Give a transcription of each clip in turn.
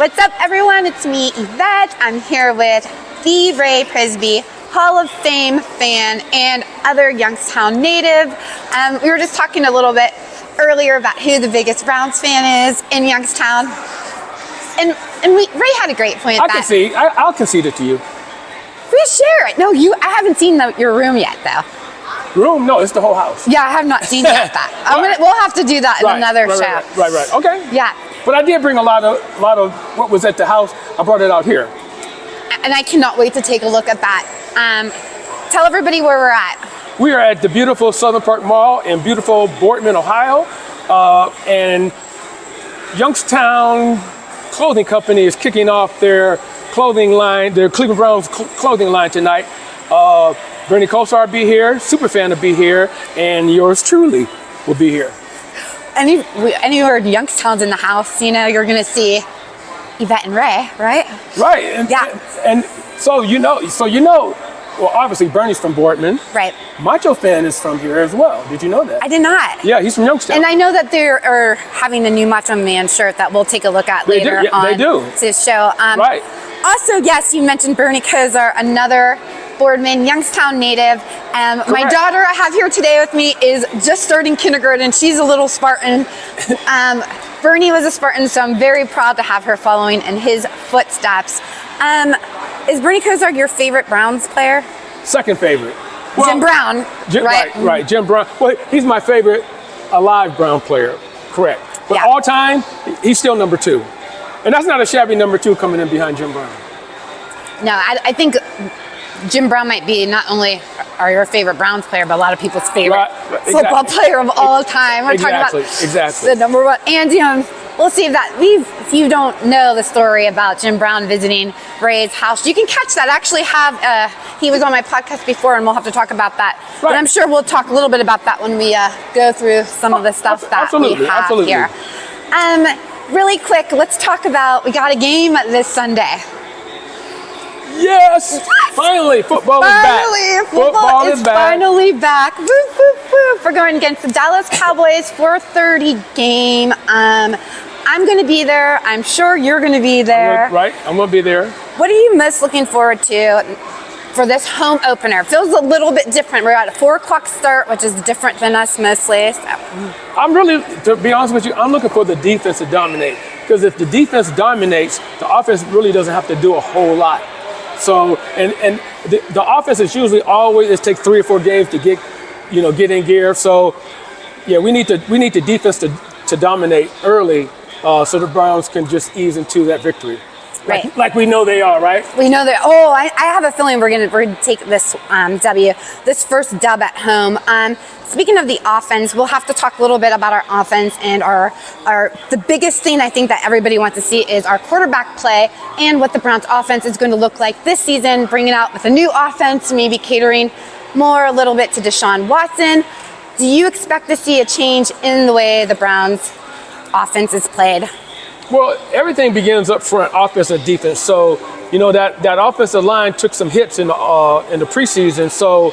What's up, everyone? It's me, Yvette. I'm here with the Ray Prisby Hall of Fame fan and other Youngstown native. We were just talking a little bit earlier about who the biggest Browns fan is in Youngstown. And Ray had a great point. I'll concede it to you. We share it. No, I haven't seen your room yet, though. Room? No, it's the whole house. Yeah, I have not seen yet that. We'll have to do that in another show. Right. Okay. Yeah. But I did bring a lot of what was at the house. I brought it out here. And I cannot wait to take a look at that. Tell everybody where we're at. We are at the beautiful Southern Park Mall in beautiful Boardman, Ohio. And Youngstown Clothing Company is kicking off their clothing line, their Cleveland Browns clothing line tonight. Bernie Kosar will be here, Superfan will be here, and yours truly will be here. Anywhere Youngstown's in the house, you're going to see Yvette and Ray, right? Right. And so well, obviously Bernie's from Boardman. Right. Macho Fan is from here as well. Did you know that? I did not. Yeah, he's from Youngstown. And I know that they are having the new Macho Man shirt that we'll take a look at later on this show. Right. Also, yes, you mentioned Bernie Kosar, another Boardman, Youngstown native. My daughter I have here today with me is just starting kindergarten. She's a little Spartan. Bernie was a Spartan, so I'm very proud to have her following in his footsteps. Is Bernie Kosar your favorite Browns player? Second favorite. Well, Jim Brown, right? Right, Jim Brown. Well, he's my favorite alive Brown player, correct. But all time, he's still number 2. And that's not a shabby number 2 coming in behind Jim Brown. No, I think Jim Brown might be not only your favorite Browns player, but a lot of people's favorite football player of all time. We're talking about the number 1. And we'll see if you don't know the story about Jim Brown visiting Ray's house, you can catch that. I actually he was on my podcast before, and we'll have to talk about that. Right. But I'm sure we'll talk a little bit about that when we go through some of the stuff that we have here. Really quick, let's talk about, we got a game this Sunday. Yes! Finally, football is back. Football is finally back. Woo, woo, woo. We're going against the Dallas Cowboys 4:30 game. I'm going to be there. I'm sure you're going to be there. I'm going to be there. What are you most looking forward to for this home opener? It feels a little bit different. We're at a 4 o'clock start, which is different than us mostly. So. I'm really, to be honest with you, I'm looking for the defense to dominate. Because if the defense dominates, the offense really doesn't have to do a whole lot. So, and the offense is usually always, it takes 3 or 4 games to get in gear. So, yeah, we need the defense to dominate early, so the Browns can just ease into that victory. Like we know they are, right? We know that. Oh, I have a feeling we're gonna take this this first dub at home. Speaking of the offense, we'll have to talk a little bit about our offense and the biggest thing I think that everybody wants to see is our quarterback play and what the Browns offense is going to look like this season, bringing out with a new offense, maybe catering more a little bit to Deshaun Watson. Do you expect to see a change in the way the Browns offense is played? Well, everything begins up front, offense and defense. So, that offensive line took some hits in the preseason. So,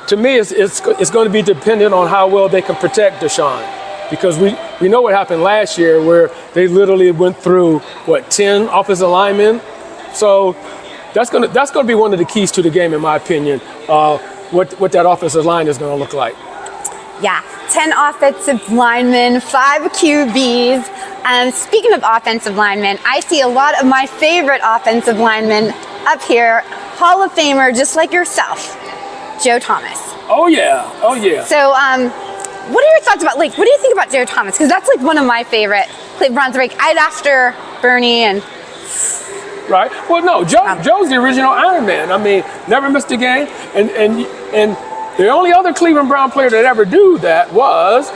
to me, it's going to be dependent on how well they can protect Deshaun, because we know what happened last year where they literally went through 10 offensive linemen. So, that's going to be one of the keys to the game, in my opinion. What that offensive line is going to look like. Yeah, 10 offensive linemen, 5 QBs. Speaking of offensive linemen, I see a lot of my favorite offensive linemen up here, Hall of Famer, just like yourself, Joe Thomas. Oh yeah. So, what are your thoughts about, what do you think about Joe Thomas? Because that's one of my favorite Cleveland Browns. I'd after Bernie and... Right. Well, no, Joe's the original Iron Man. I mean, never missed a game, and the only other Cleveland Brown player that ever do that was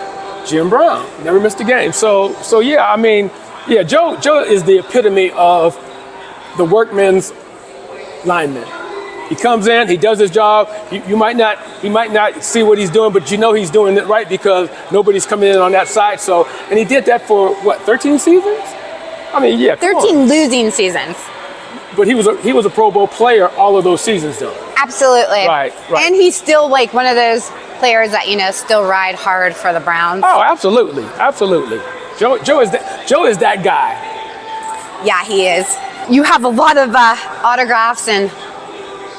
Jim Brown. Never missed a game. So yeah, I mean, yeah, Joe is the epitome of the workman's lineman. He comes in, he does his job. He might not see what he's doing, but he's doing it right because nobody's coming in on that side. So, and he did that for 13 seasons? I mean, yeah, 13 losing seasons. But he was a Pro Bowl player all of those seasons, though. Absolutely. Right. And he's still one of those players that still ride hard for the Browns. Oh, absolutely. Joe is that guy. Yeah, he is. You have a lot of autographs and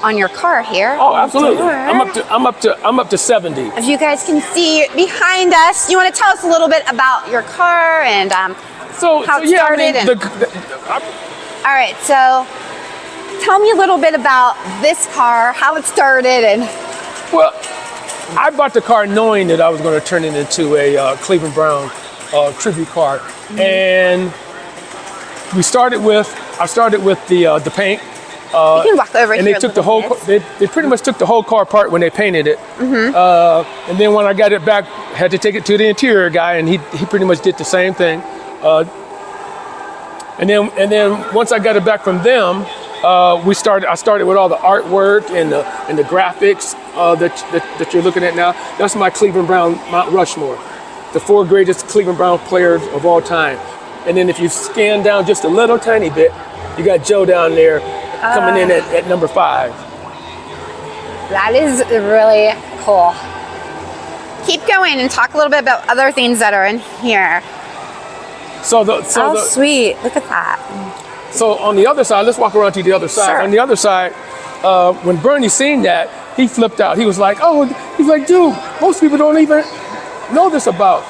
on your car here. Oh, absolutely. I'm up to 70. If you guys can see behind us, you want to tell us a little bit about your car and how it started? All right, so tell me a little bit about this car, how it started, and. Well, I bought the car knowing that I was going to turn it into a Cleveland Brown tribute car, and I started with the paint. You can walk over and here. They took the whole. They pretty much took the whole car apart when they painted it. And then when I got it back, had to take it to the interior guy, and he pretty much did the same thing. And then once I got it back from them, I started with all the artwork and the graphics that you're looking at now. That's my Cleveland Brown Mount Rushmore, the 4 greatest Cleveland Brown players of all time. And then if you scan down just a little tiny bit, you got Joe down there coming in at number 5. That is really cool. Keep going and talk a little bit about other things that are in here. Sweet. Look at that. So on the other side, let's walk around to the other side. Sure. On the other side, when Bernie seen that, he flipped out. He was like, dude, most people don't even know this about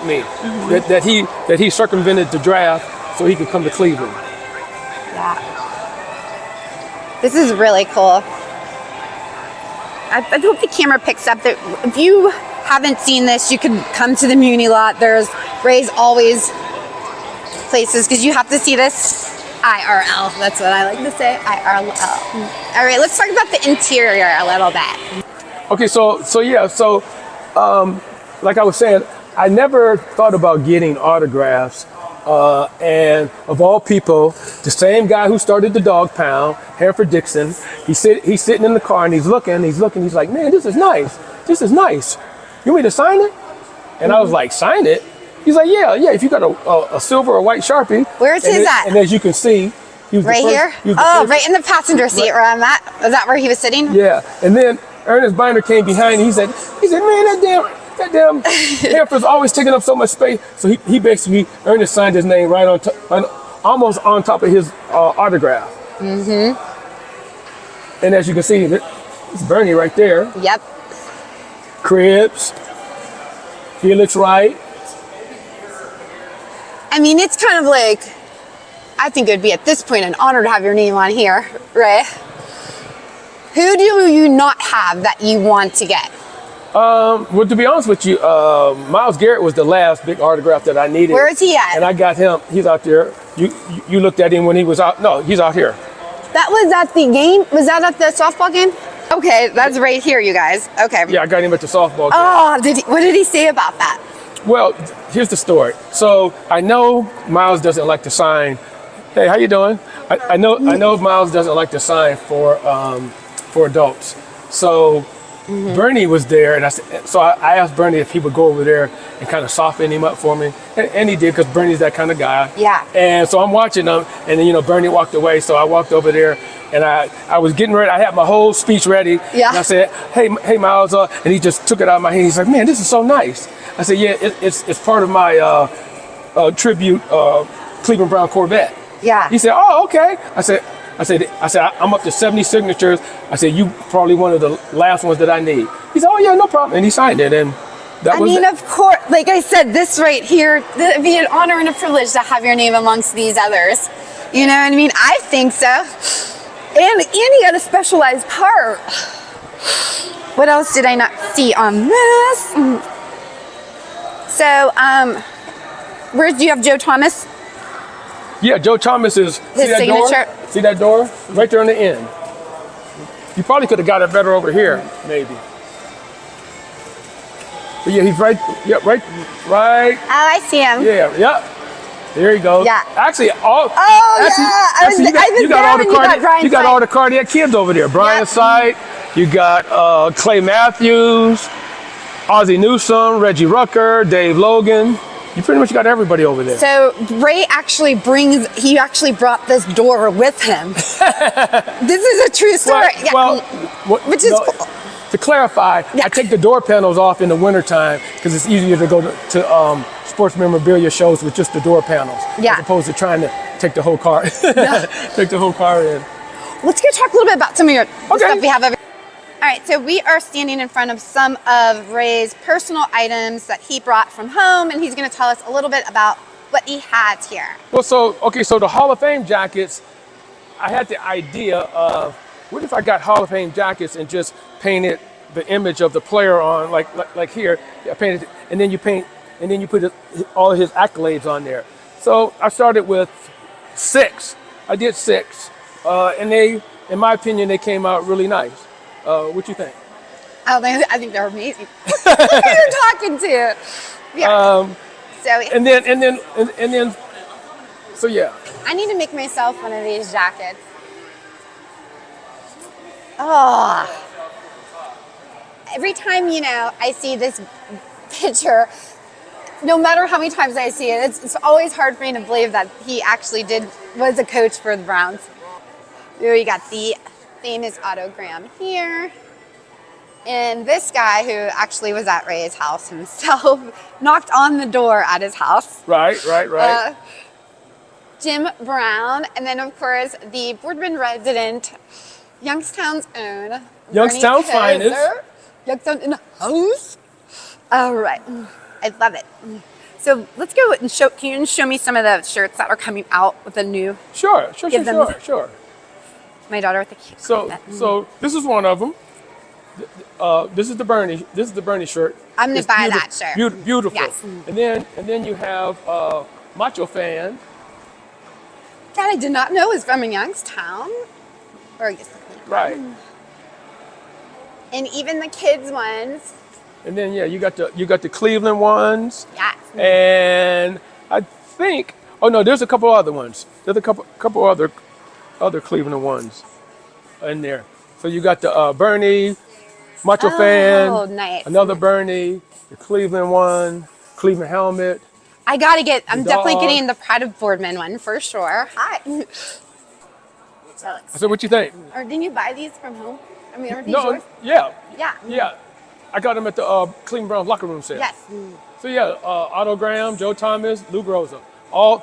me. That he circumvented the draft so he could come to Cleveland. Yeah. This is really cool. I hope the camera picks up that if you haven't seen this, you can come to the Muni lot. There's Ray's always places because you have to see this IRL. That's what I like to say, IRL. All right, let's talk about the interior a little bit. Okay, so like I was saying, I never thought about getting autographs. And of all people, the same guy who started the dog pound, Hanford Dixon, he's sitting in the car and he's looking, he's like, man, this is nice. You want me to sign it? And I was like, sign it? He's like, yeah, if you got a silver or white Sharpie. Where's his at? And as you can see, he was right here? Right in the passenger seat where I'm at. Is that where he was sitting? Yeah, and then Ernest Binder came behind and he said, man, that damn Hanford's always taking up so much space. So he basically, Ernest signed his name right almost on top of his autograph. Mm-hmm. And as you can see, it's Bernie right there. Yep. Cribs, Felix Wright. I mean, it's kind of like, I think it would be at this point an honor to have your name on here, right? Who do you not have that you want to get? Well, to be honest with you, Myles Garrett was the last big autograph that I needed. Where is he at? And I got him. He's out there. You looked at him when he was out. No, he's out here. That was at the game? Was that at the softball game? Okay, that's right here, you guys. Okay. Yeah, I got him at the softball game. Oh, what did he say about that? Well, here's the story. So I know Myles doesn't like to sign. Hey, how you doing? I know Myles doesn't like to sign for adults. So Bernie was there, and I asked Bernie if he would go over there and kind of soften him up for me, and he did, because Bernie's that kind of guy. Yeah. And so I'm watching him, and then Bernie walked away, so I walked over there, and I was getting ready. I had my whole speech ready. Yeah. And I said, hey Myles, and he just took it out of my hand. He's like, man, this is so nice. I said, yeah, it's part of my tribute Cleveland Brown Corvette. Yeah. He said, oh, okay. I said, I'm up to 70 signatures. I said, you probably one of the last ones that I need. He said, oh yeah, no problem. And he signed it, and that was it. Of course, like I said, this right here, it'd be an honor and a privilege to have your name amongst these others. You know what I mean? I think so. And he had a specialized part. What else did I not see on this? So, where do you have Joe Thomas? Yeah, Joe Thomas is his signature. See that door? Right there on the end. You probably could have got it better over here, maybe. But yeah, he's right. Yeah, right. Oh, I see him. Yeah. There you go. Yeah. Actually, you got all the cardiac kids over there. Brian Sight. You got Clay Matthews, Ozzie Newsome, Reggie Rucker, Dave Logan. You pretty much got everybody over there. So Ray actually brought this door with him. This is a true story. Which is cool. To clarify, I take the door panels off in the wintertime because it's easier to go to sports memorabilia shows with just the door panels, as opposed to trying take the whole car. Take the whole car in. Let's go talk a little bit about some of the stuff we have over. All right, so we are standing in front of some of Ray's personal items that he brought from home, and he's going to tell us a little bit about what he has here. Well, so the Hall of Fame jackets, I had the idea of, what if I got Hall of Fame jackets and just painted the image of the player on, like here, I painted, and then you put all of his accolades on there. So I started with 6. I did 6, and they, in my opinion, they came out really nice. What you think? I think they're amazing. Who are you talking to? Yeah. And then, so yeah. I need to make myself one of these jackets. Oh. Every time, I see this picture, no matter how many times I see it, it's always hard for me to believe that he actually was a coach for the Browns. Here you got the famous autogram here. And this guy, who actually was at Ray's house himself, knocked on the door at his house. Right. Jim Brown. And then, of course, the Boardman resident, Youngstown's own. Youngstown's finest. Youngstown in the house. All right. I love it. So let's go and can you show me some of the shirts that are coming out with the new? Sure. My daughter with the cute. So this is one of them. This is the Bernie shirt. I'm gonna buy that shirt. Beautiful. Yes. And then you have Macho Fan. That I did not know was from Youngstown. Right. And even the kids ones. And then you got the Cleveland ones. Yes. And I think there's a couple other ones. There's a couple other Cleveland ones in there. So you got the Bernie, Macho Fan, nice. Another Bernie, the Cleveland one, Cleveland helmet. I'm definitely getting the Pride of Boardman one for sure. Hi. So what you think? Or didn't you buy these from home? I mean, are these No, yours? yeah. I got them at the Cleveland Browns locker room sale. Yes. So autogram, Joe Thomas, Lou Groza, all